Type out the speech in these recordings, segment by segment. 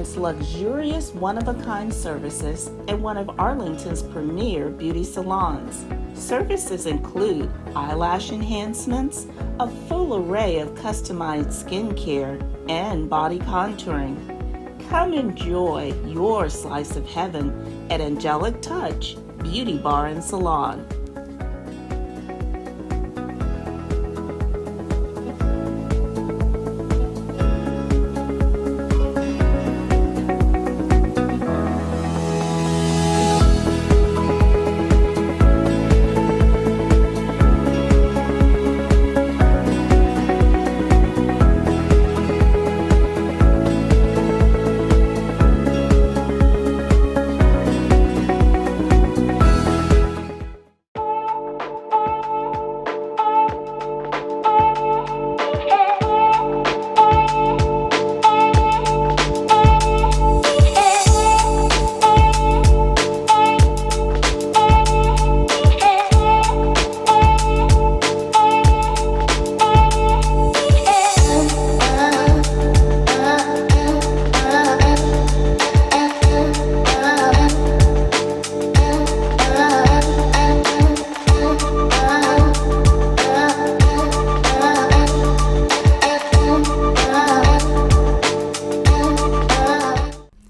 experience luxurious one-of-a-kind services in one of Arlington's premier beauty salons. Services include eyelash enhancements, a full array of customized skincare, and body contouring. Come enjoy your slice of heaven at Angelic Touch Beauty Bar and Salon.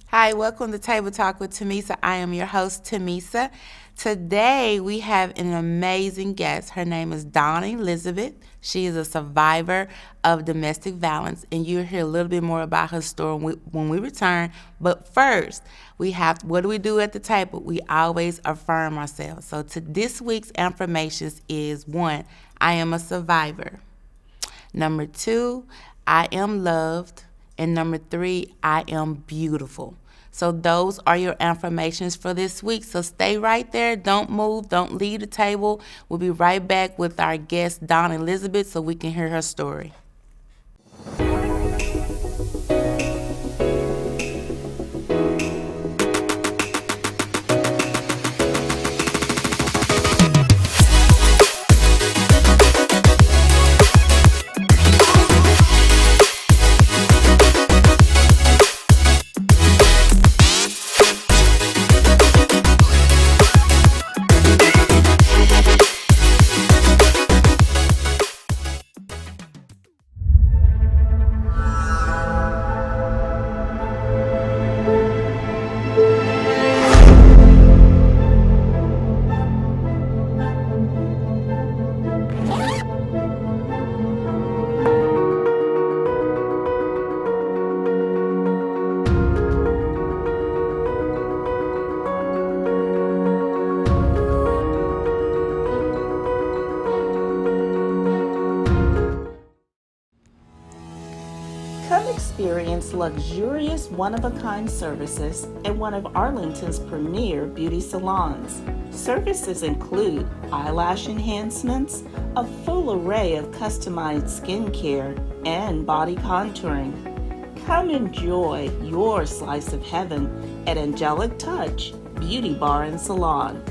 Hi, welcome to Table Talk with Tamisa. I am your host, Tamisa. Today, we have an amazing guest. Her name is Donna Elizabeth. She is a survivor of domestic violence, and you'll hear a little bit more about her story when we return. But first, what do we do at the table? We always affirm ourselves. So this week's affirmations is 1, I am a survivor. Number 2, I am loved. And number 3, I am beautiful. So those are your affirmations for this week. So stay right there. Don't move. Don't leave the table. We'll be right back with our guest, Donna Elizabeth, so we can hear her story. Come experience luxurious one-of-a-kind services in one of Arlington's premier beauty salons. Services include eyelash enhancements, a full array of customized skincare, and body contouring. Come enjoy your slice of heaven at Angelic Touch Beauty Bar and Salon.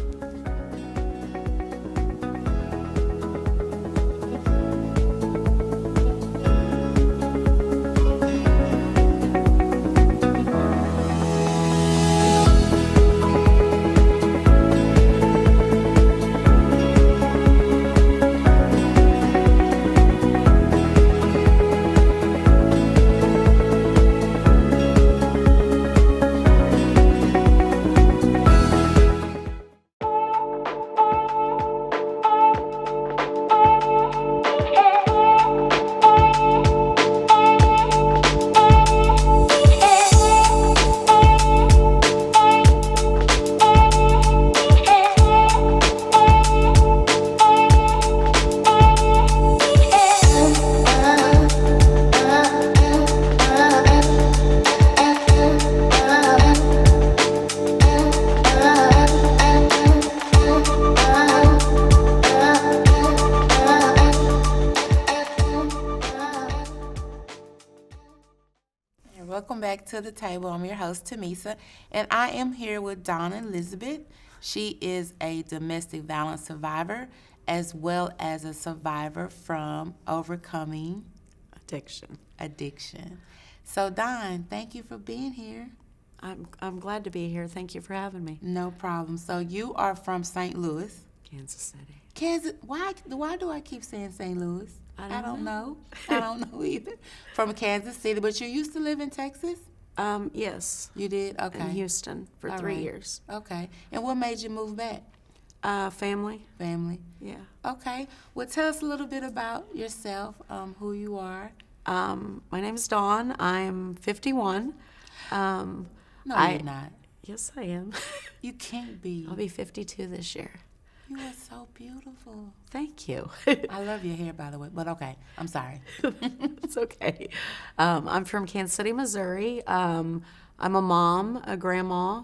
Welcome back to the table. I'm your host, Tamisa, and I am here with Donna Elizabeth. She is a domestic violence survivor as well as a survivor from overcoming addiction. So, Don, thank you for being here. I'm glad to be here. Thank you for having me. No problem. So, you are from St. Louis. Kansas City. Kansas. Why do I keep saying St. Louis? I don't know. I don't know either. From Kansas City, but you used to live in Texas? Yes. You did? Okay. In Houston for All 3 right. years. Okay. And what made you move back? Family. Family. Yeah. Okay. Well, tell us a little bit about yourself, who you are. My name is Dawn. I'm 51. No, you're not. Yes, I am. You can't be. I'll be 52 this year. You are so beautiful. Thank you. I love your hair, by the way, but okay. I'm sorry. It's okay. I'm from Kansas City, Missouri. I'm a mom, a grandma.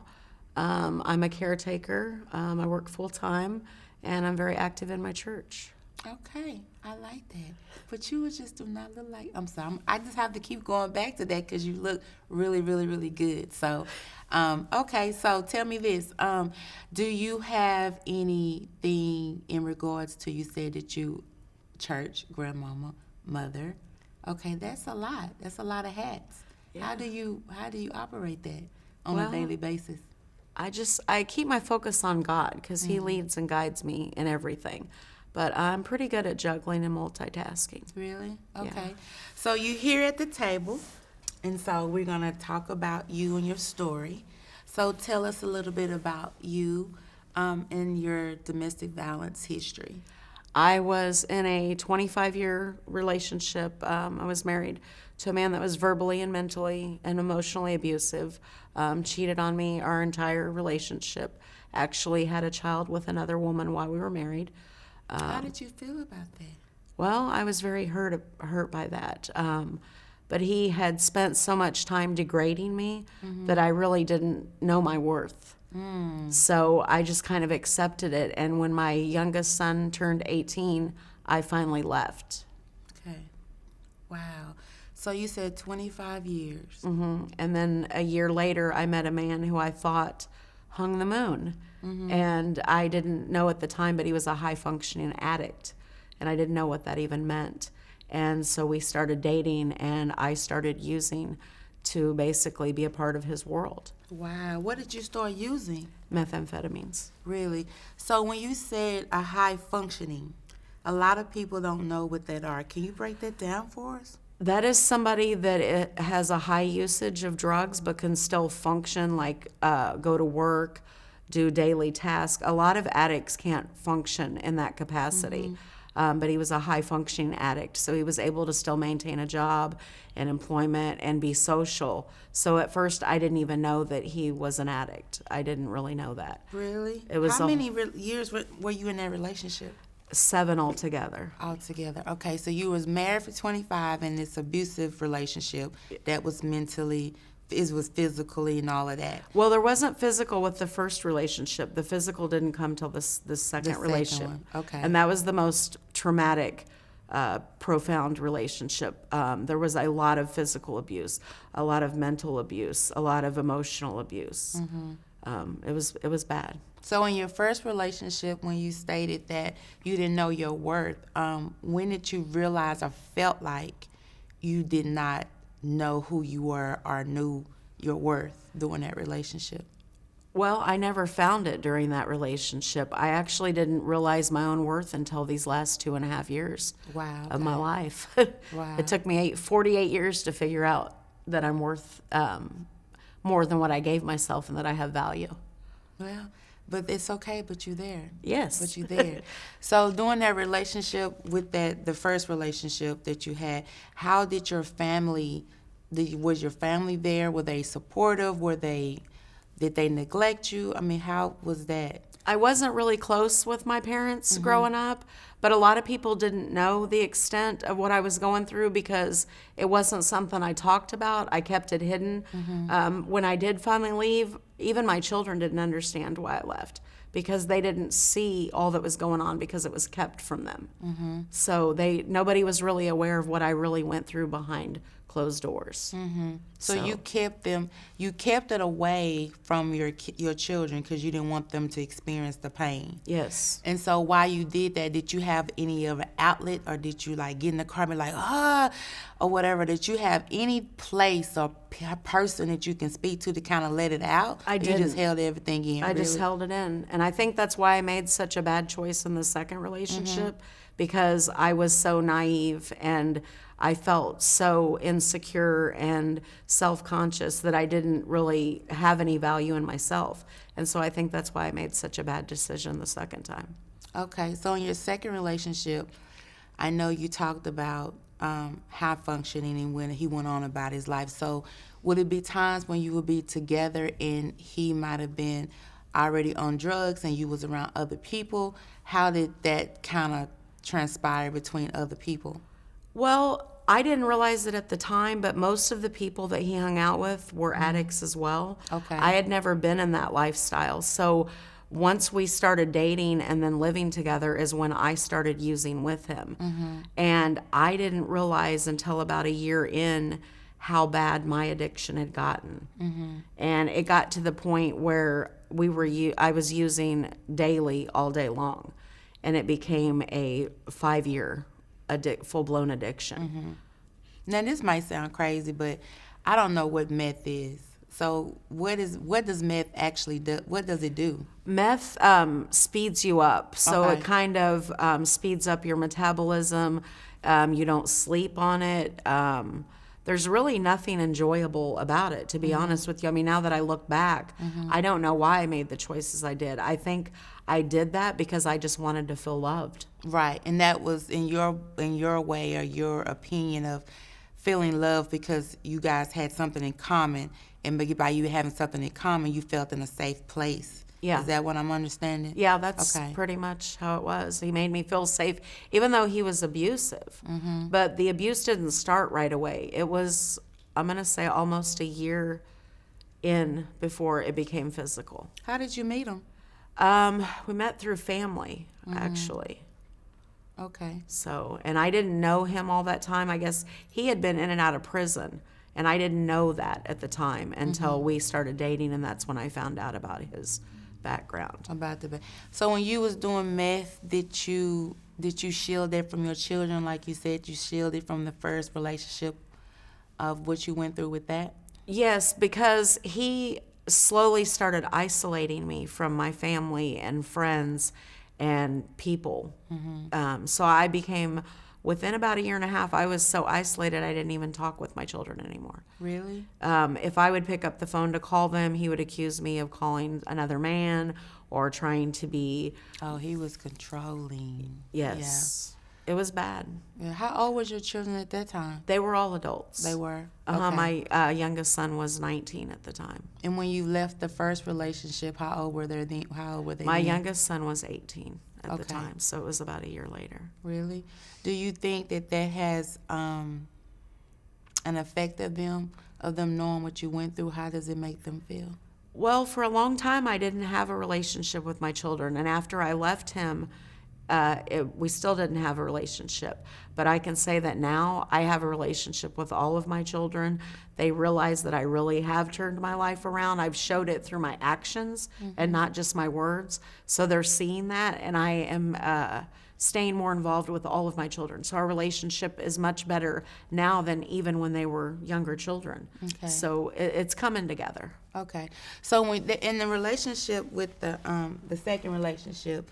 I'm a caretaker. I work full time, and I'm very active in my church. Okay, I like that. But you just do not look like. I'm sorry. I just have to keep going back to that because you look really, really, really good. So, okay. So tell me this. Do you have anything in regards to, you said that you church, grandmama, mother? Okay, that's a lot. That's a lot of hats. Yeah. How do you operate that on a Well, daily basis? I keep my focus on God because He leads and guides me in everything. But I'm pretty good at juggling and multitasking. Really? Yeah. Okay. So you're here at the table, and so we're going to talk about you and your story. So tell us a little bit about you and your domestic violence history. I was in a 25-year relationship. I was married to a man that was verbally and mentally and emotionally abusive, cheated on me our entire relationship, actually had a child with another woman while we were married. How did you feel about that? Well, I was very hurt by that. But he had spent so much time degrading me that I really didn't know my worth. So I just kind of accepted it. And when my youngest son turned 18, I finally left. Okay. Wow. So you said 25 years. And then a year later, I met a man who I thought hung the moon. And I didn't know at the time, but he was a high-functioning addict. And I didn't know what that even meant. And so we started dating, and I started using to basically be a part of his world. Wow. What did you start using? Methamphetamines. Really? So when you said a high functioning, a lot of people don't know what that are. Can you break that down for us? That is somebody that has a high usage of drugs but can still function, like go to work, do daily tasks. A lot of addicts can't function in that capacity. But he was a high-functioning addict, so he was able to still maintain a job and employment and be social. So at first, I didn't even know that he was an addict. I didn't really know that. Really? It was How many years were you in that relationship? 7 altogether. Altogether. Okay, so you was married for 25 in this abusive relationship that was mentally, it was physically and all of that. Well, there wasn't physical with the first relationship. The physical didn't come till the second relationship. One. Okay. And that was the most traumatic, profound relationship. There was a lot of physical abuse, a lot of mental abuse, a lot of emotional abuse. It was bad. So in your first relationship, when you stated that you didn't know your worth, when did you realize or felt like you did not know who you were or knew your worth during that relationship? Well, I never found it during that relationship. I actually didn't realize my own worth until these last 2.5 years Wow. of my life. Wow. It took me 48 years to figure out that I'm worth more than what I gave myself and that I have value. Well, but it's okay, but you're there. Yes. But you're there. So during that relationship with the first relationship that you had, how did your family, was your family there? Were they supportive? Did they neglect you? I mean, how was that? I wasn't really close with my parents growing up, but a lot of people didn't know the extent of what I was going through because it wasn't something I talked about. I kept it hidden. When I did finally leave, even my children didn't understand why I left because they didn't see all that was going on because it was kept from them. So nobody was really aware of what I really went through behind closed doors. So you kept it away from your children because you didn't want them to experience the pain. Yes. And so while you did that, did you have any other outlet, or did you like get in the car and be like, or whatever? Did you have any place or person that you can speak to kind of let it out? I Or didn't. You just held everything in. I just really? held it in. And I think that's why I made such a bad choice in the second relationship, because I was so naive and I felt so insecure and self-conscious that I didn't really have any value in myself. And so I think that's why I made such a bad decision the second time. Okay, so in your second relationship, I know you talked about high functioning and when he went on about his life. So would it be times when you would be together and he might have been already on drugs and you was around other people? How did that kind of transpire between other people? Well, I didn't realize it at the time, but most of the people that he hung out with were addicts as well. Okay. I had never been in that lifestyle. So once we started dating and then living together is when I started using with him. And I didn't realize until about a year in how bad my addiction had gotten. And it got to the point where I was using daily all day long. And it became a 5-year full-blown addiction. Now this might sound crazy, but I don't know what meth is. So what does meth actually do? What does it do? Meth speeds you up. So Okay. it kind of speeds up your metabolism. You don't sleep on it. There's really nothing enjoyable about it, to be honest with you. I mean, now that I look back, I don't know why I made the choices I did. I think I did that because I just wanted to feel loved. Right, and that was in your way or your opinion of feeling love because you guys had something in common, and by you having something in common, you felt in a safe place. Yeah. Is that what I'm understanding? Yeah, that's Okay. pretty much how it was. He made me feel safe, even though he was abusive. But the abuse didn't start right away. It was, I'm going to say, almost a year in before it became physical. How did you meet him? We met through family, actually. Okay. So, and I didn't know him all that time. I guess he had been in and out of prison, and I didn't know that at the time until we started dating, and that's when I found out about his background. So when you was doing meth, did you shield it from your children, like you said you shielded from the first relationship of what you went through with that? Yes, because he slowly started isolating me from my family and friends and people. So I became, within about a year and a half, I was so isolated I didn't even talk with my children anymore. Really? If I would pick up the phone to call them, he would accuse me of calling another man or trying to be. Oh, he was controlling. Yes. It was bad. Yeah. How old was your children at that time? They were all adults. They were? Uh-huh. Okay. My youngest son was 19 at the time. And when you left the first relationship, how old were they then? My then? youngest son was 18 at the Okay. time, so it was about a year later. Really? Do you think that has an effect of them knowing what you went through? How does it make them feel? Well, for a long time, I didn't have a relationship with my children, and after I left him, we still didn't have a relationship. But I can say that now I have a relationship with all of my children. They realize that I really have turned my life around. I've showed it through my actions and not just my words. So they're seeing that, and I am staying more involved with all of my children. So our relationship is much better now than even when they were younger children. Okay. So it's coming together. Okay. So in the relationship with the second relationship,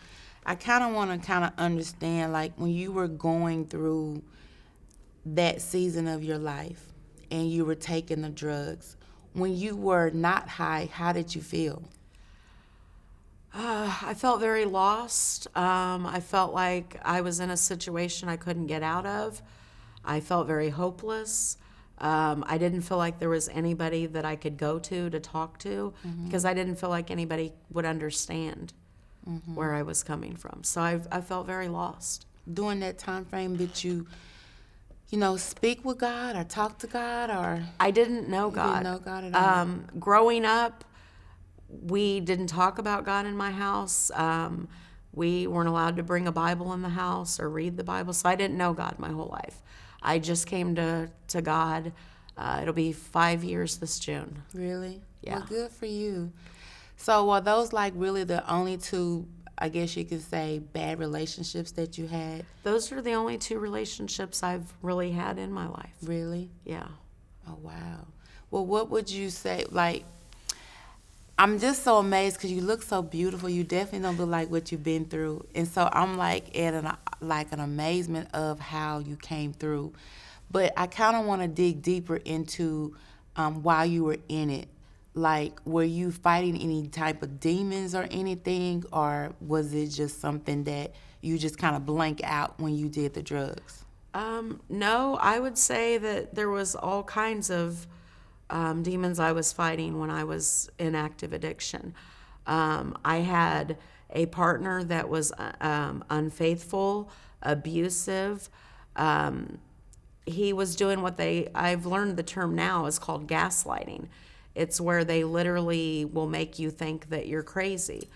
I kind of want to understand, like, when you were going through that season of your life and you were taking the drugs, when you were not high, how did you feel? I felt very lost. I felt like I was in a situation I couldn't get out of. I felt very hopeless. I didn't feel like there was anybody that I could go to talk to because I didn't feel like anybody would understand where I was coming from. So I felt very lost. During that time frame, did you speak with God or talk to God, or I didn't know God. didn't know God at all? Growing up, we didn't talk about God in my house. We weren't allowed to bring a Bible in the house or read the Bible, so I didn't know God my whole life. I just came to God. It'll be 5 years this June. Really? Yeah. Well, good for you. So were those like really the only two, I guess you could say, bad relationships that you had? Those are the only 2 relationships I've really had in my life. Really? Yeah. Oh, wow. Well, what would you say, like, I'm just so amazed because you look so beautiful. You definitely don't look like what you've been through. And so I'm like at an amazement of how you came through. But I kind of want to dig deeper into while you were in it. Like, were you fighting any type of demons or anything? Or was it just something that you just kind of blank out when you did the drugs? No, I would say that there was all kinds of demons I was fighting when I was in active addiction. I had a partner that was unfaithful, abusive. He was doing what I've learned the term now is called gaslighting. It's where they literally will make you think that you're crazy.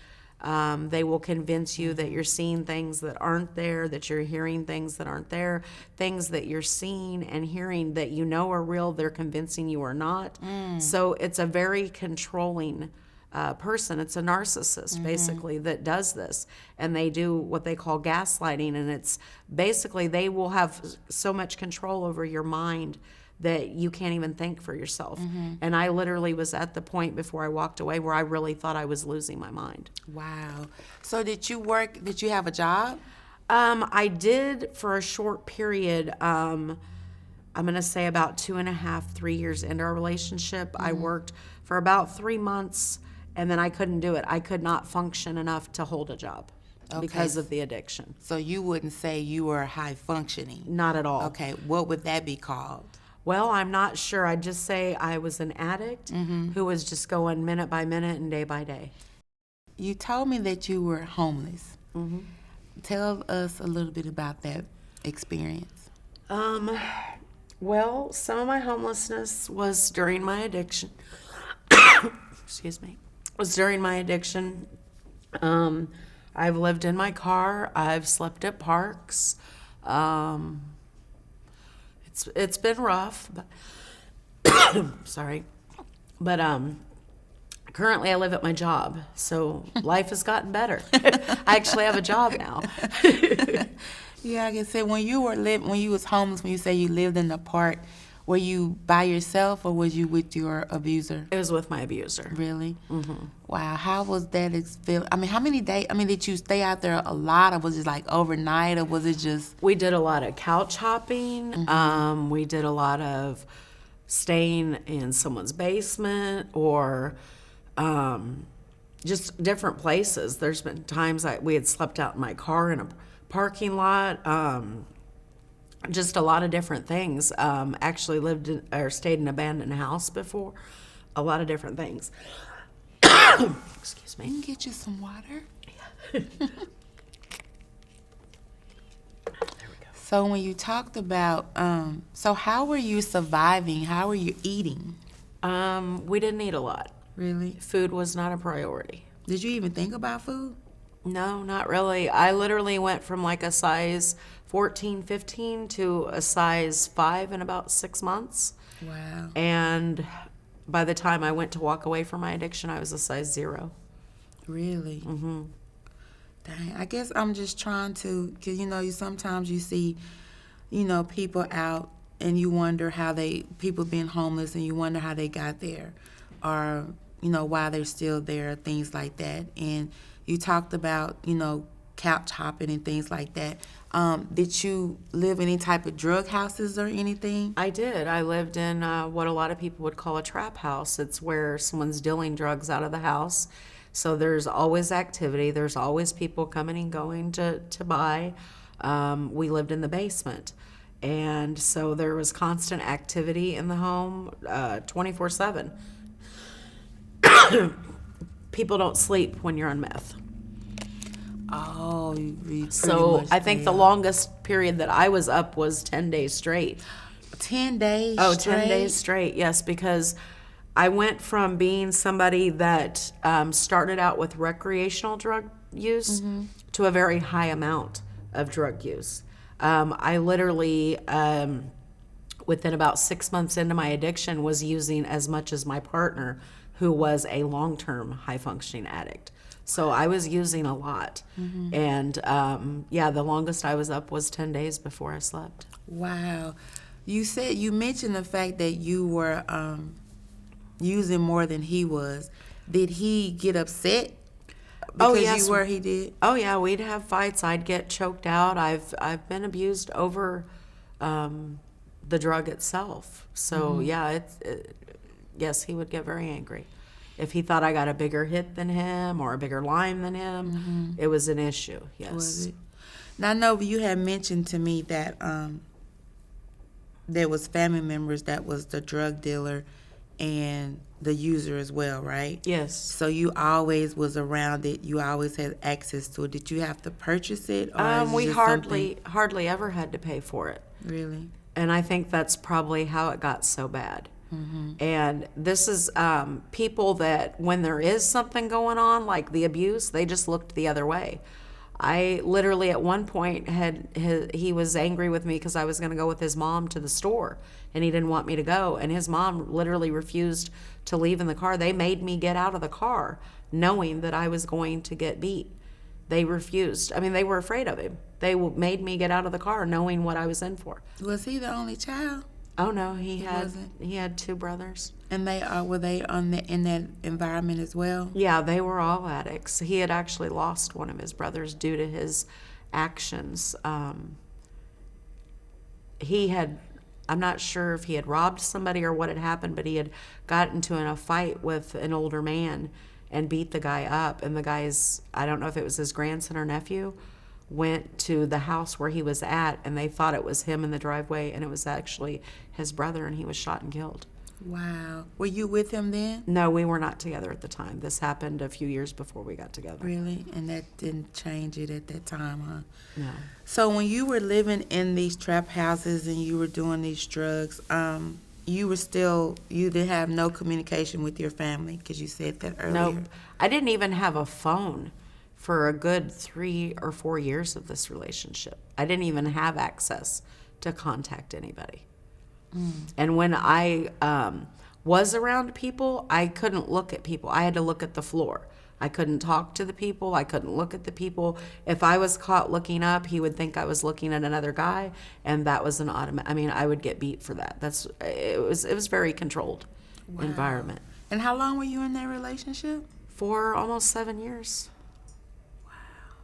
They will convince you that you're seeing things that aren't there, that you're hearing things that aren't there, things that you're seeing and hearing that you know are real, they're convincing you are not. So it's a very controlling person. It's a narcissist, basically, that does this. And they do what they call gaslighting, and it's basically they will have so much control over your mind that you can't even think for yourself. And I literally was at the point before I walked away where I really thought I was losing my mind. Wow. So did you have a job? I did for a short period. I'm going to say about 2.5, 3 years into our relationship. I worked for about 3 months, and then I couldn't do it. I could not function enough to hold a job because of the addiction. So you wouldn't say you were high functioning? Not at all. Okay. What would that be called? Well, I'm not sure. I'd just say I was an addict who was just going minute by minute and day by day. You told me that you were homeless. Tell us a little bit about that experience. Well, some of my homelessness was during my addiction. Excuse me. Was during my addiction. I've lived in my car. I've slept at parks. It's been rough, but sorry. But currently I live at my job, so life has gotten better. I actually have a job now. Yeah, I can say when you was homeless, when you say you lived in the park, were you by yourself or was you with your abuser? It was with my abuser. Really? Wow. How was that experience? I mean, how many days? I mean, did you stay out there a lot, or was it like overnight, or was it just? We did a lot of couch hopping. We did a lot of staying in someone's basement or just different places. There's been times we had slept out in my car in a parking lot. Just a lot of different things. Actually lived in, or stayed in an abandoned house before. A lot of different things. Excuse me. I can get you some water. There we go. So when you talked about, so how were you surviving? How were you eating? We didn't eat a lot. Really? Food was not a priority. Did you even think about food? No, not really. I literally went from like a size 14, 15 to a size 5 in about 6 months. Wow. And by the time I went to walk away from my addiction, I was a size 0. Really? Dang, I guess I'm just trying to, because, sometimes you see, people out and you wonder how people being homeless and you wonder how they got there or, why they're still there, things like that. And you talked about, couch hopping and things like that. Did you live in any type of drug houses or anything? I did. I lived in what a lot of people would call a trap house. It's where someone's dealing drugs out of the house. So there's always activity. There's always people coming and going to buy. We lived in the basement. And so there was constant activity in the home 24/7. People don't sleep when you're on meth. Oh, so I think the longest period that I was up was 10 days straight. 10 days Oh, straight? 10 days straight, yes, because I went from being somebody that started out with recreational drug use to a very high amount of drug use. I literally, within about 6 months into my addiction, was using as much as my partner, who was a long-term high-functioning addict. So I was using a lot. And the longest I was up was 10 days before I slept. Wow. You mentioned the fact that you were using more than he was. Did he get upset because you were? He did. Oh yeah, we'd have fights. I'd get choked out. I've been abused over the drug itself. So yes, he would get very angry. If he thought I got a bigger hit than him or a bigger line than him, it was an issue. Yes. Was it? Now I know you had mentioned to me that there was family members that was the drug dealer and the user as well, right? Yes. So you always was around it. You always had access to it. Did you have to purchase it? Or We hardly ever had to pay for it. Really? And I think that's probably how it got so bad. And this is people that when there is something going on, like the abuse, they just looked the other way. I literally at one point he was angry with me because I was going to go with his mom to the store and he didn't want me to go. And his mom literally refused to leave in the car. They made me get out of the car knowing that I was going to get beat. They refused. I mean, they were afraid of him. They made me get out of the car knowing what I was in for. Was he the only child? Oh no, he had two brothers. And were they in that environment as well? Yeah, they were all addicts. He had actually lost one of his brothers due to his actions. I'm not sure if he had robbed somebody or what had happened, but he had gotten into a fight with an older man and beat the guy up. And the guy's, I don't know if it was his grandson or nephew, went to the house where he was at, and they thought it was him in the driveway, and it was actually his brother, and he was shot and killed. Wow. Were you with him then? No, we were not together at the time. This happened a few years before we got together. Really? And that didn't change it at that time, huh? No. So when you were living in these trap houses and you were doing these drugs, you did have no communication with your family, because you said that earlier. Nope. I didn't even have a phone for a good 3 or 4 years of this relationship. I didn't even have access to contact anybody. And when I was around people, I couldn't look at people. I had to look at the floor. I couldn't talk to the people. I couldn't look at the people. If I was caught looking up, he would think I was looking at another guy, and that was an automatic. I mean, I would get beat for that. It was very controlled environment. And how long were you in that relationship? For almost 7 years.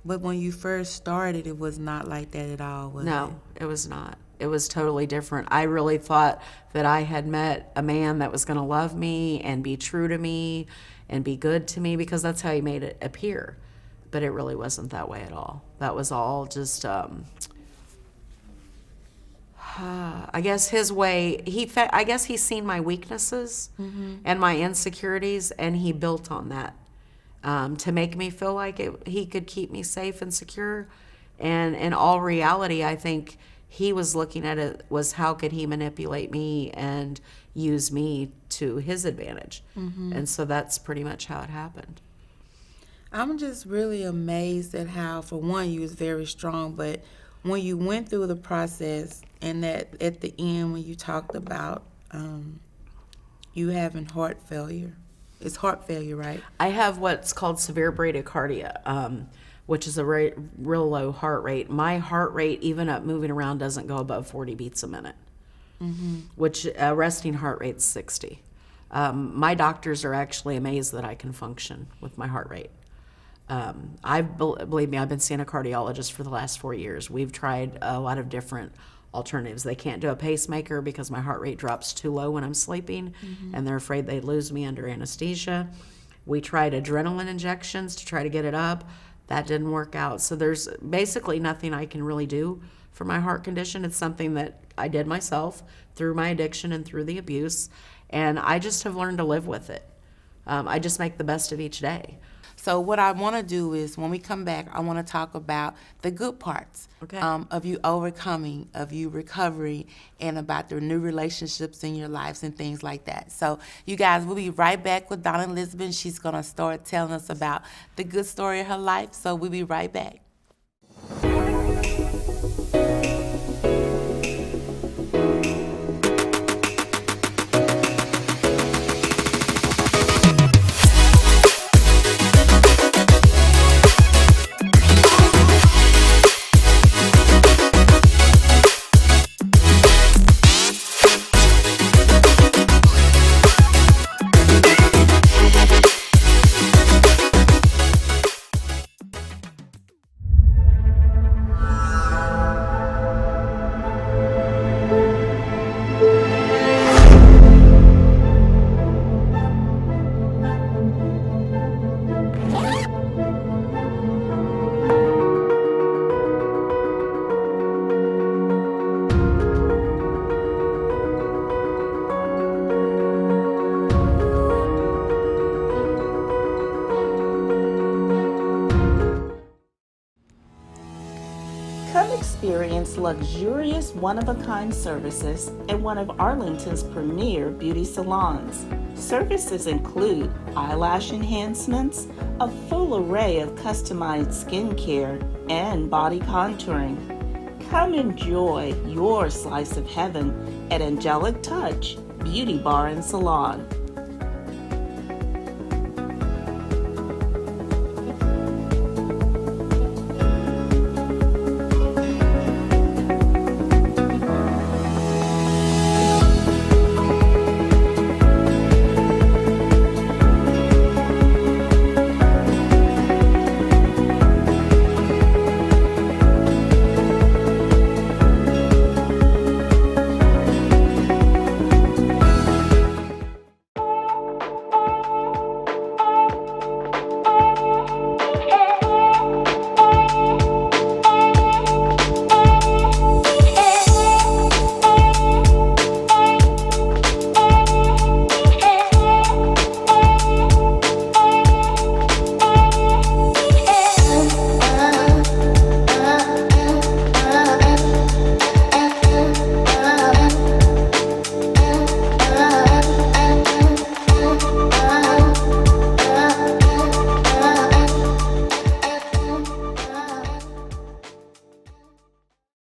But when you first started, it was not like that at all, was it? No, it was not. It was totally different. I really thought that I had met a man that was going to love me and be true to me and be good to me, because that's how he made it appear. But it really wasn't that way at all. That was all just, I guess his way. I guess he's seen my weaknesses and my insecurities, and he built on that. To make me feel like he could keep me safe and secure. And in all reality, I think he was looking at it was how could he manipulate me and use me to his advantage. And so that's pretty much how it happened. I'm just really amazed at how, for one, you was very strong, but when you went through the process and that at the end when you talked about you having heart failure. It's heart failure, right? I have what's called severe bradycardia, which is a real low heart rate. My heart rate, even up moving around, doesn't go above 40 beats a minute, which resting heart rate's 60. My doctors are actually amazed that I can function with my heart rate. Believe me, I've been seeing a cardiologist for the last 4 years. We've tried a lot of different alternatives. They can't do a pacemaker because my heart rate drops too low when I'm sleeping, and they're afraid they'd lose me under anesthesia. We tried adrenaline injections to try to get it up. That didn't work out. So there's basically nothing I can really do for my heart condition. It's something that I did myself through my addiction and through the abuse, and I just have learned to live with it. I just make the best of each day. So what I want to do is when we come back, I want to talk about the good parts of you overcoming, of you recovering, and about the new relationships in your lives and things like that. So you guys, we'll be right back with Donna Elizabeth. She's going to start telling us about the good story of her life. So we'll be right back. Come experience luxurious one-of-a-kind services at one of Arlington's premier beauty salons. Services include eyelash enhancements, a full array of customized skincare, and body contouring. Come enjoy your slice of heaven at Angelic Touch Beauty Bar and Salon.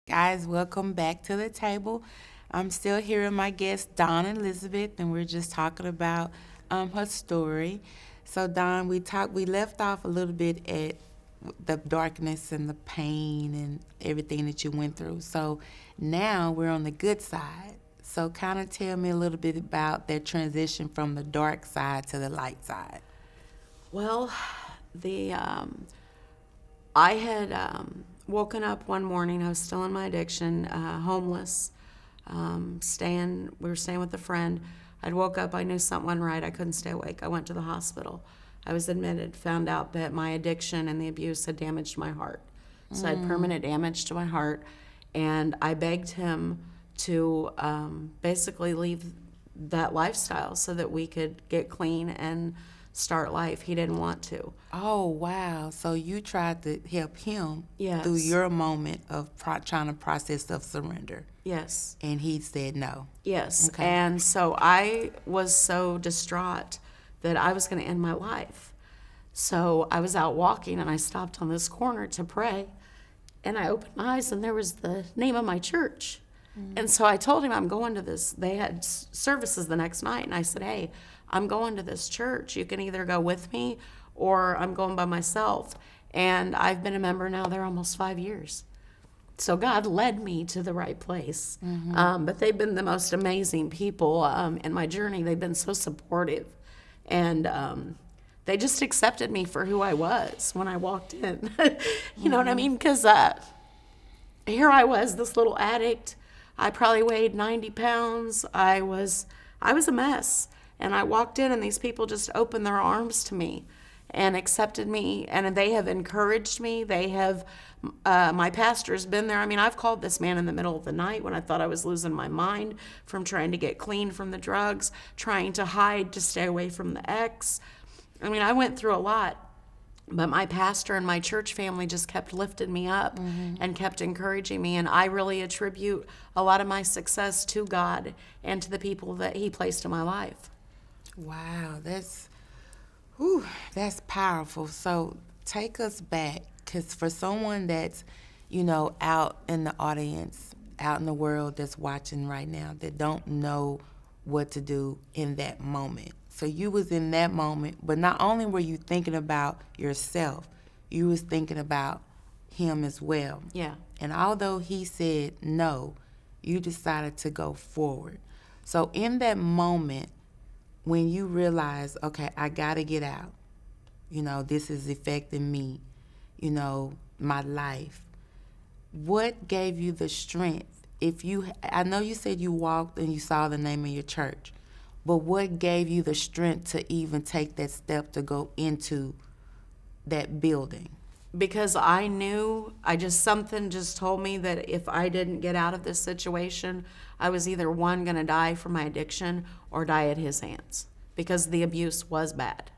Guys, welcome back to the table. I'm still here with my guest, Dawn Elizabeth, and we're just talking about her story. So, Dawn, we left off a little bit at the darkness and the pain and everything that you went through. So now we're on the good side. So kind of tell me a little bit about that transition from the dark side to the light side. Well, I had woken up one morning. I was still in my addiction, homeless, we were staying with a friend. I'd woke up, I knew something wasn't right. I couldn't stay awake. I went to the hospital. I was admitted, found out that my addiction and the abuse had damaged my heart. So I had permanent damage to my heart, and I begged him to basically leave that lifestyle so that we could get clean and start life. He didn't want to. Oh, wow. So you tried to help him Yes. through your moment of trying to process of surrender. Yes. And he said no. Yes. Okay. And so I was so distraught that I was going to end my life. So I was out walking and I stopped on this corner to pray. And I opened my eyes and there was the name of my church. And so I told him I'm going to this. They had services the next night. And I said, hey, I'm going to this church. You can either go with me or I'm going by myself. And I've been a member now there almost 5 years. So God led me to the right place. But they've been the most amazing people in my journey. They've been so supportive. And they just accepted me for who I was when I walked in. You know what I mean? Because here I was, this little addict. I probably weighed 90 pounds. I was a mess. And I walked in and these people just opened their arms to me and accepted me. And they have encouraged me. They have, my pastor's been there. I mean, I've called this man in the middle of the night when I thought I was losing my mind from trying to get clean from the drugs, trying to hide to stay away from the ex. I mean, I went through a lot. But my pastor and my church family just kept lifting me up and kept encouraging me. And I really attribute a lot of my success to God and to the people that he placed in my life. Wow, that's powerful. So take us back, because for someone that's, out in the audience, out in the world that's watching right now, that don't know what to do in that moment. So you was in that moment, but not only were you thinking about yourself, you was thinking about him as well. Yeah. And although he said no, you decided to go forward. So in that moment, when you realize, okay, I got to get out, this is affecting me, my life, what gave you the strength? I know you said you walked and you saw the name of your church, but what gave you the strength to even take that step to go into that building? Because I knew, something just told me that if I didn't get out of this situation, I was either one, going to die from my addiction or die at his hands, because the abuse was bad.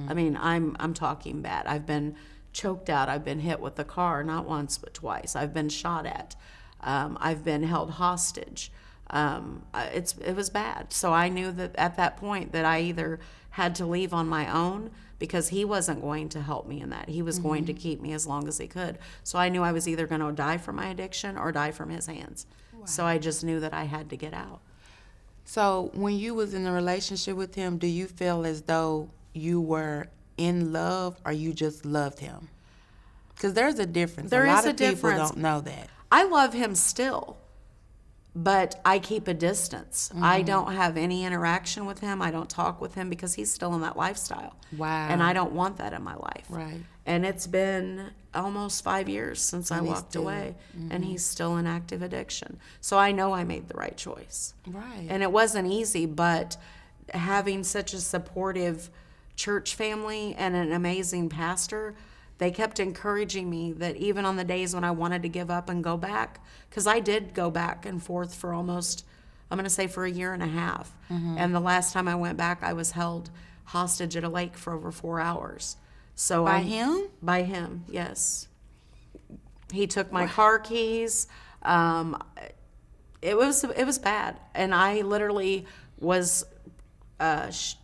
I mean, I'm talking bad. I've been choked out. I've been hit with a car, not once but twice. I've been shot at. I've been held hostage. It was bad. So I knew that at that point that I either had to leave on my own, because he wasn't going to help me in that. He was going to keep me as long as he could. So I knew I was either going to die from my addiction or die from his hands. Wow. So I just knew that I had to get out. So when you was in a relationship with him, do you feel as though you were in love or you just loved him? Because there's a difference. There a lot is a of people difference. don't know that. I love him still, but I keep a distance. I don't have any interaction with him. I don't talk with him because he's still in that lifestyle. Wow. And I don't want that in my life. Right. And it's been almost 5 years since I walked away, and he's still in active addiction. So I know I made the right choice. Right. And it wasn't easy, but having such a supportive church family and an amazing pastor, they kept encouraging me that even on the days when I wanted to give up and go back, because I did go back and forth for almost, I'm going to say for a year and a half. And the last time I went back, I was held hostage at a lake for over 4 hours. So By him? By him, yes. He took my car keys. It was bad. And I literally was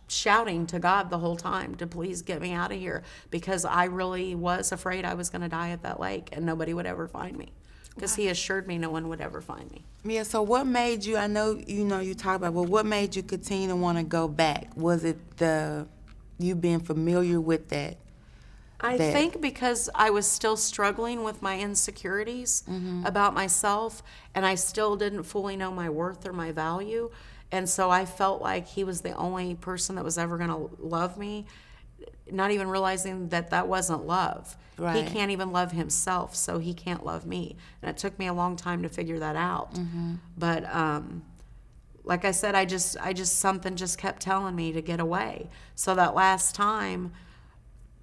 shouting to God the whole time to please get me out of here, because I really was afraid I was going to die at that lake and nobody would ever find me, because he assured me no one would ever find me. Yeah, so what made you, I know you talk about, well, what made you continue to want to go back? Was it you being familiar with that? I think because I was still struggling with my insecurities about myself, and I still didn't fully know my worth or my value. And so I felt like he was the only person that was ever going to love me, not even realizing that that wasn't love. Right. He can't even love himself, so he can't love me. And it took me a long time to figure that out. But like I said, I just something just kept telling me to get away. So that last time,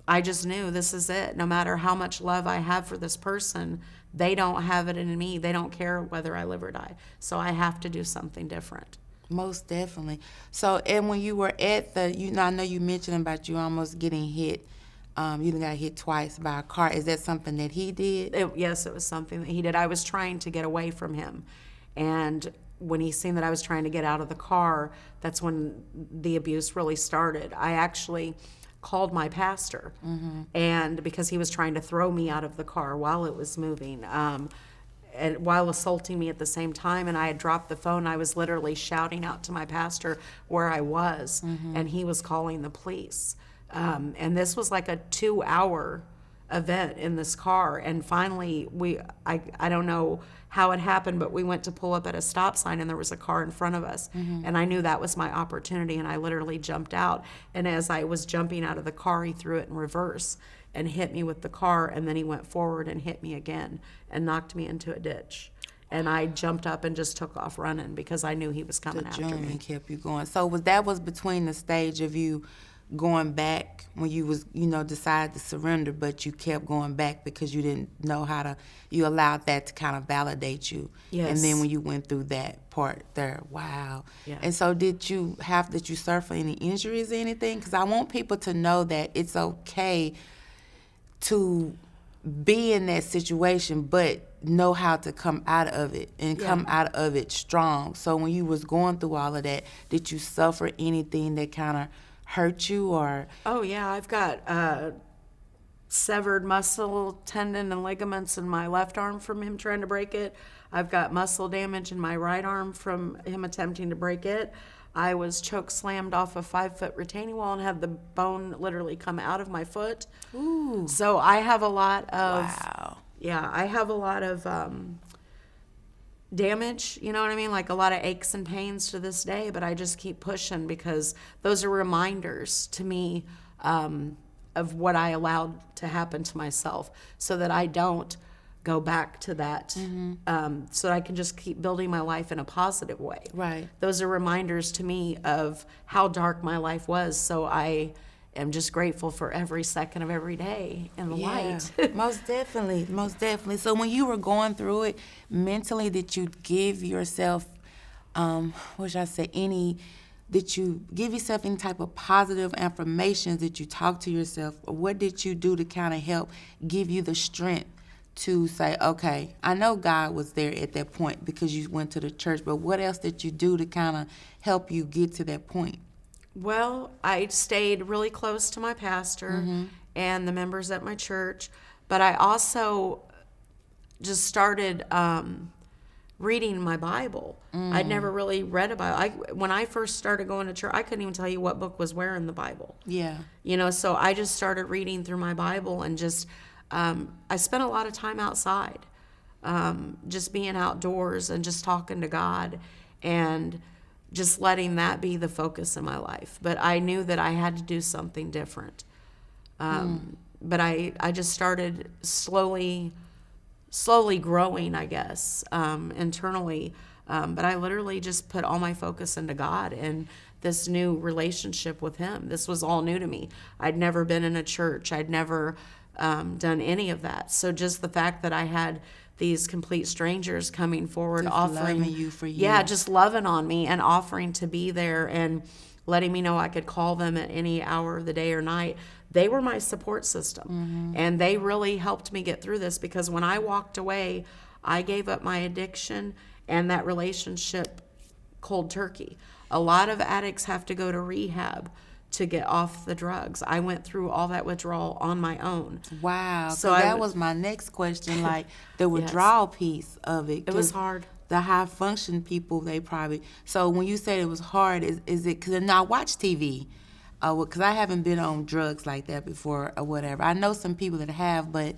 I just knew this is it. No matter how much love I have for this person, they don't have it in me. They don't care whether I live or die. So I have to do something different. Most definitely. So, and when you were at I know you mentioned about you almost getting hit. You got hit twice by a car. Is that something that he did? Yes, it was something that he did. I was trying to get away from him. And when he seen that I was trying to get out of the car, that's when the abuse really started. I actually called my pastor, and because he was trying to throw me out of the car while it was moving. And while assaulting me at the same time, and I had dropped the phone, I was literally shouting out to my pastor where I was, and he was calling the police. And this was like a 2-hour event in this car, and finally I don't know how it happened, but we went to pull up at a stop sign, and there was a car in front of us, and I knew that was my opportunity, and I literally jumped out. And as I was jumping out of the car, he threw it in reverse and hit me with the car, and then he went forward and hit me again and knocked me into a ditch. And I jumped up and just took off running because I knew he was coming after me. And kept you going. So that was between the stage of you going back when you was decided to surrender, but you kept going back because you didn't know you allowed that to kind of validate you. Yes. And then when you went through that part there, wow. Yeah. And so did you suffer any injuries or anything? Because I want people to know that it's okay. to be in that situation, but know how to come out of it and come out of it strong. So when you was going through all of that, did you suffer anything that kind of hurt you or? Oh yeah, I've got severed muscle, tendon, and ligaments in my left arm from him trying to break it. I've got muscle damage in my right arm from him attempting to break it. I was choke slammed off a 5-foot retaining wall and had the bone literally come out of my foot. Ooh. So I have a lot of, Wow. yeah, I have a lot of damage, you know what I mean? Like a lot of aches and pains to this day, but I just keep pushing because those are reminders to me of what I allowed to happen to myself so that I don't go back to that, so that I can just keep building my life in a positive way. Right. Those are reminders to me of how dark my life was, so I am just grateful for every second of every day in the light. Most definitely, most definitely. So when you were going through it, mentally, did you give yourself, did you give yourself any type of positive affirmations? Did you talk to yourself? Or what did you do to kind of help give you the strength to say, okay, I know God was there at that point because you went to the church, but what else did you do to kind of help you get to that point? Well, I stayed really close to my pastor and the members at my church, but I also just started reading my Bible. I'd never really read a Bible. When I first started going to church, I couldn't even tell you what book was where in the Bible. Yeah. You know, so I just started reading through my Bible and just, I spent a lot of time outside, just being outdoors and just talking to God and just letting that be the focus of my life. But I knew that I had to do something different. But I just started slowly growing, I guess, internally. But I literally just put all my focus into God and this new relationship with Him. This was all new to me. I'd never been in a church. I'd never done any of that. So just the fact that I had these complete strangers coming forward, Just offering loving you for you. Yeah, just loving on me and offering to be there and letting me know I could call them at any hour of the day or night. They were my support system. And they really helped me get through this because when I walked away, I gave up my addiction and that relationship cold turkey. A lot of addicts have to go to rehab to get off the drugs. I went through all that withdrawal on my own. Wow. So So that was my next question, like the withdrawal piece of it. It was 'cause hard. The high function people, they probably, so when you say it was hard, is it, because I watch TV, because I haven't been on drugs like that before or whatever. I know some people that have, but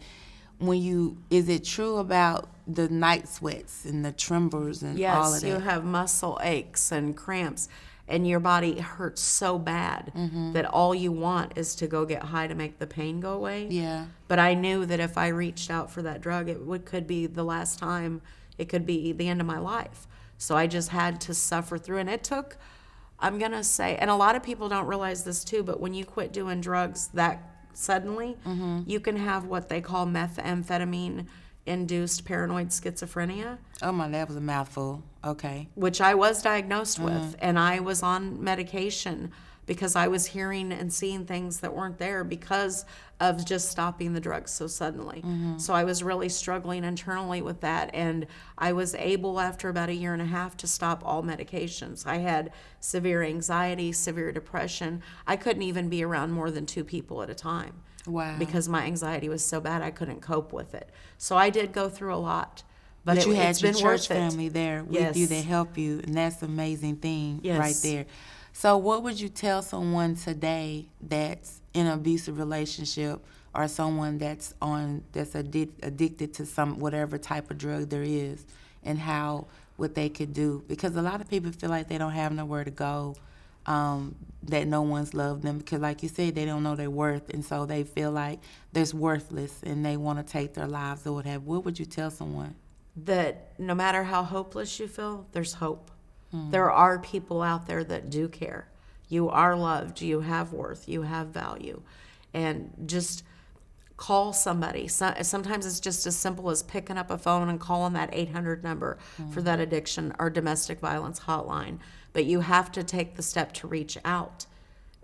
is it true about the night sweats and the tremors and all of Yes, that? you have muscle aches and cramps, and your body hurts so bad that all you want is to go get high to make the pain go away. Yeah. But I knew that if I reached out for that drug, could be the last time. It could be the end of my life. So I just had to suffer through, and it took, I'm gonna say, and a lot of people don't realize this too, but when you quit doing drugs that suddenly, you can have what they call methamphetamine induced paranoid schizophrenia. Oh my, that was a mouthful. Okay. Which I was diagnosed with, and I was on medication because I was hearing and seeing things that weren't there because of just stopping the drugs so suddenly. So I was really struggling internally with that, and I was able after about 1.5 years to stop all medications. I had severe anxiety, severe depression. I couldn't even be around more than 2 people at a time. Wow. Because my anxiety was so bad I couldn't cope with it. So I did go through a lot. But you had it's your been church worth it. family there with you Yes. that help you, and that's an amazing thing Yes. right there. So what would you tell someone today that's in an abusive relationship or someone that's addicted to some whatever type of drug there is, and what they could do? Because a lot of people feel like they don't have nowhere to go, that no one's loved them because, like you said, they don't know their worth, and so they feel like they're worthless and they want to take their lives or whatever. What would you tell someone? That no matter how hopeless you feel, there's hope. There are people out there that do care. You are loved, you have worth, you have value. And just call somebody. Sometimes it's just as simple as picking up a phone and calling that 800 number for that addiction or domestic violence hotline. But you have to take the step to reach out.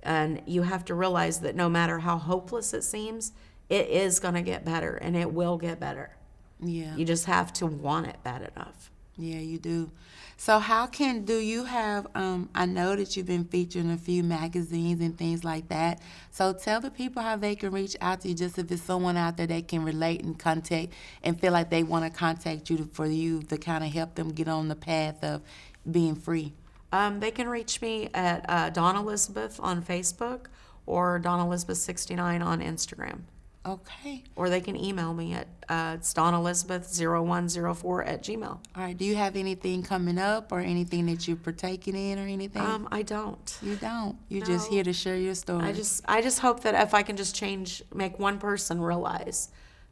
And you have to realize that no matter how hopeless it seems, it is going to get better, and it will get better. Yeah. You just have to want it bad enough. Yeah, you do. So do you have, I know that you've been featured in a few magazines and things like that. So tell the people how they can reach out to you, just if it's someone out there that can relate and contact and feel like they want to contact you for you to kind of help them get on the path of being free. They can reach me at Dawn Elizabeth on Facebook or Dawn Elizabeth 69 on Instagram. Okay. Or they can email me at it's dawnelizabeth0104@gmail. All right. Do you have anything coming up or anything that you're partaking in or anything? I don't. You don't. You're No. just here to share your story. I just hope that if I can just make one person realize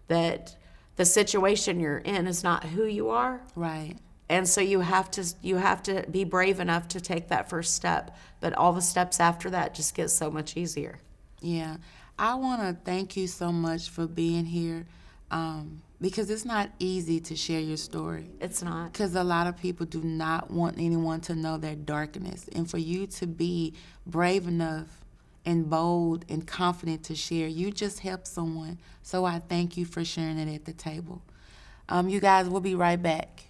that the situation you're in is not who you are. Right. And so you have to be brave enough to take that first step. But all the steps after that just get so much easier. Yeah. I want to thank you so much for being here because it's not easy to share your story. It's not. Because a lot of people do not want anyone to know their darkness. And for you to be brave enough and bold and confident to share, you just help someone. So I thank you for sharing it at the table. You guys, we'll be right back.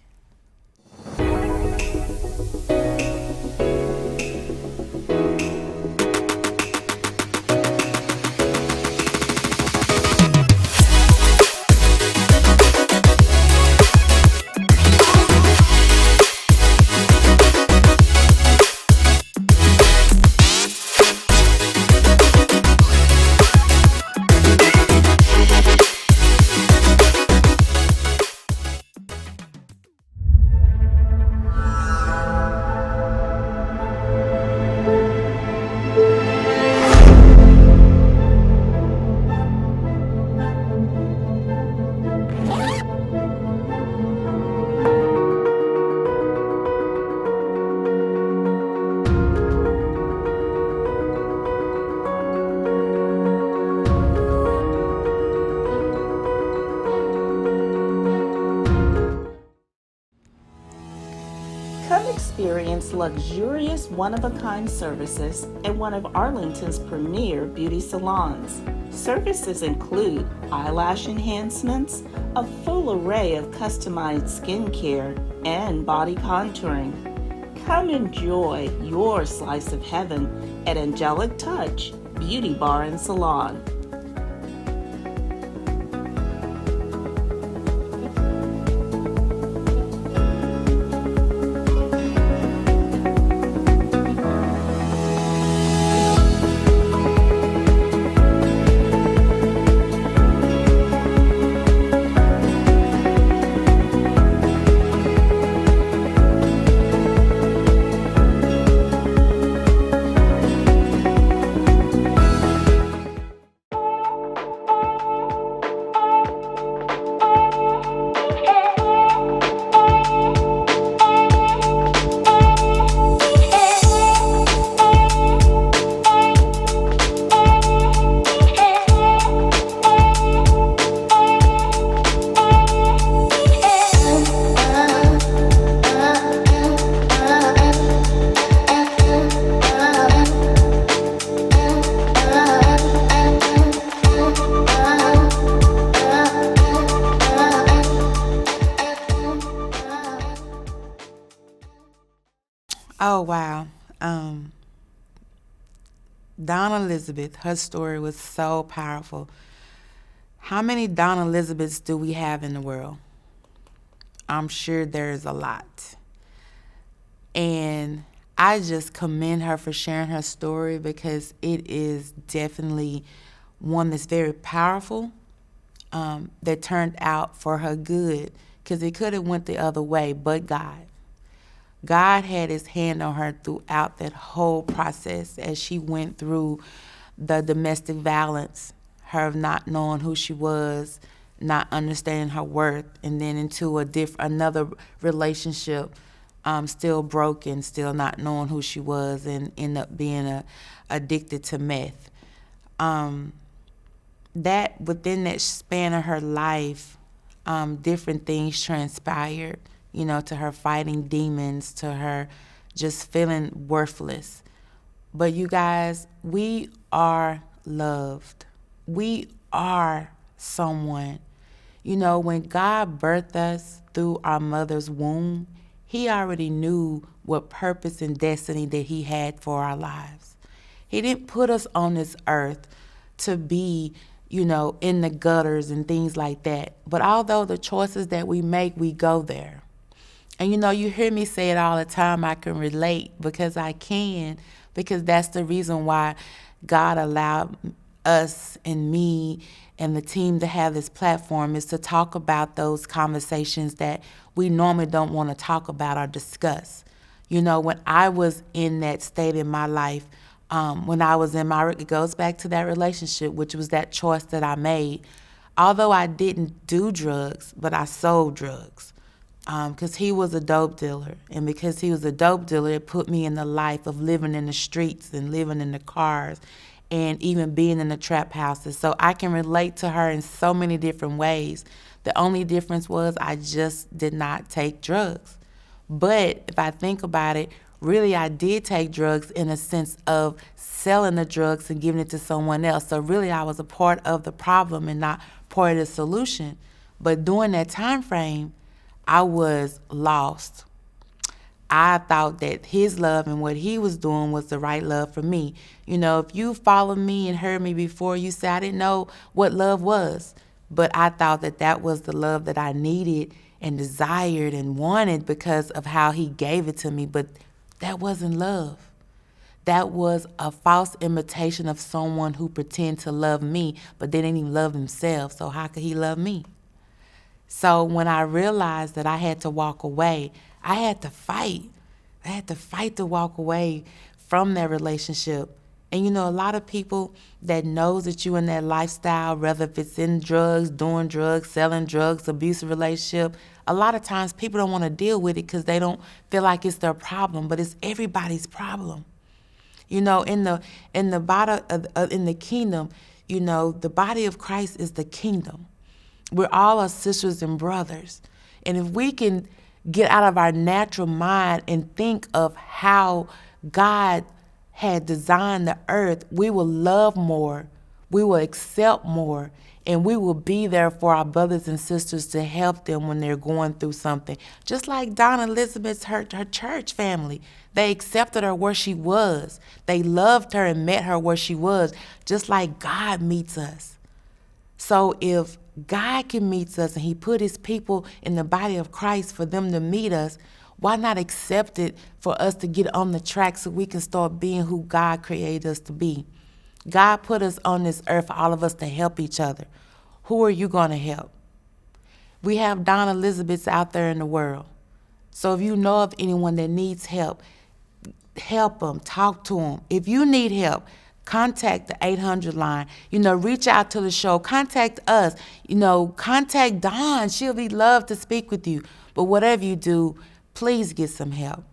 Come experience luxurious, one-of-a-kind services at one of Arlington's premier beauty salons. Services include eyelash enhancements, a full array of customized skincare, and body contouring. Come enjoy your slice of heaven at Angelic Touch Beauty Bar and Salon. Oh, wow. Dawn Elizabeth, her story was so powerful. How many Dawn Elizabeths do we have in the world? I'm sure there's a lot. And I just commend her for sharing her story because it is definitely one that's very powerful, that turned out for her good, because it could have went the other way, but God. God had his hand on her throughout that whole process as she went through the domestic violence, her not knowing who she was, not understanding her worth, and then into another relationship, still broken, still not knowing who she was, and end up being addicted to meth. That within that span of her life, different things transpired. To her fighting demons, to her just feeling worthless. But you guys, we are loved. We are someone. You know, when God birthed us through our mother's womb, he already knew what purpose and destiny that he had for our lives. He didn't put us on this earth to be, you know, in the gutters and things like that. But although the choices that we make, we go there. And, you know, you hear me say it all the time. I can relate because I can, because that's the reason why God allowed us and me and the team to have this platform, is to talk about those conversations that we normally don't want to talk about or discuss. You know, when I was in that state in my life, when I was in my, it goes back to that relationship, which was that choice that I made. Although I didn't do drugs, but I sold drugs. Because he was a dope dealer. And because he was a dope dealer, it put me in the life of living in the streets and living in the cars and even being in the trap houses. So I can relate to her in so many different ways. The only difference was I just did not take drugs. But if I think about it, really I did take drugs in a sense of selling the drugs and giving it to someone else. So really I was a part of the problem and not part of the solution. But during that time frame, I was lost. I thought that his love and what he was doing was the right love for me. You know, if you followed me and heard me before, you said I didn't know what love was. But I thought that that was the love that I needed and desired and wanted because of how he gave it to me. But that wasn't love. That was a false imitation of someone who pretended to love me, but they didn't even love themselves. So how could he love me? So when I realized that I had to walk away, I had to fight. I had to fight to walk away from that relationship. And you know, a lot of people that knows that you in that lifestyle, whether if it's in drugs, doing drugs, selling drugs, abusive relationship, a lot of times people don't want to deal with it because they don't feel like it's their problem, but it's everybody's problem. You know, in the body in the kingdom, you know, the body of Christ is the kingdom. We're all our sisters and brothers. And if we can get out of our natural mind and think of how God had designed the earth, we will love more, we will accept more, and we will be there for our brothers and sisters to help them when they're going through something. Just like Donna Elizabeth's her church family. They accepted her where she was. They loved her and met her where she was, just like God meets us. So if God can meet us and he put his people in the body of Christ for them to meet us, why not accept it for us to get on the track so we can start being who God created us to be? God put us on this earth for all of us to help each other. Who are you going to help? We have Donna Elizabeths out there in the world. So if you know of anyone that needs help, help them, talk to them. If you need help, contact the 800 line. You know, reach out to the show. Contact us. You know, contact Dawn. She'll be loved to speak with you. But whatever you do, please get some help.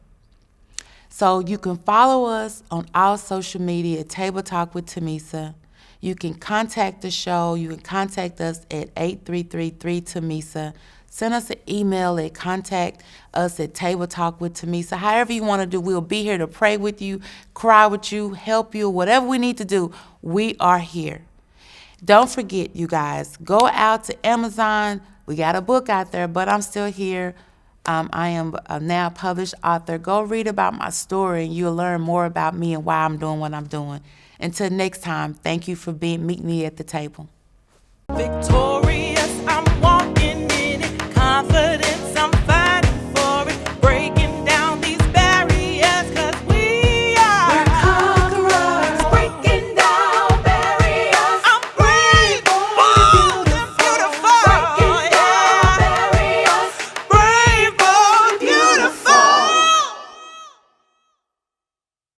So you can follow us on all social media at Table Talk with Tamisa. You can contact the show. You can contact us at 8333-TAMISA. Send us an email at contact us at Table Talk with Tamisa. However you want to do, we'll be here to pray with you, cry with you, help you, whatever we need to do, we are here. Don't forget, you guys, go out to Amazon. We got a book out there, but I'm still here. I am a now published author. Go read about my story and you'll learn more about me and why I'm doing what I'm doing. Until next time, thank you for meeting me at the table. Victoria.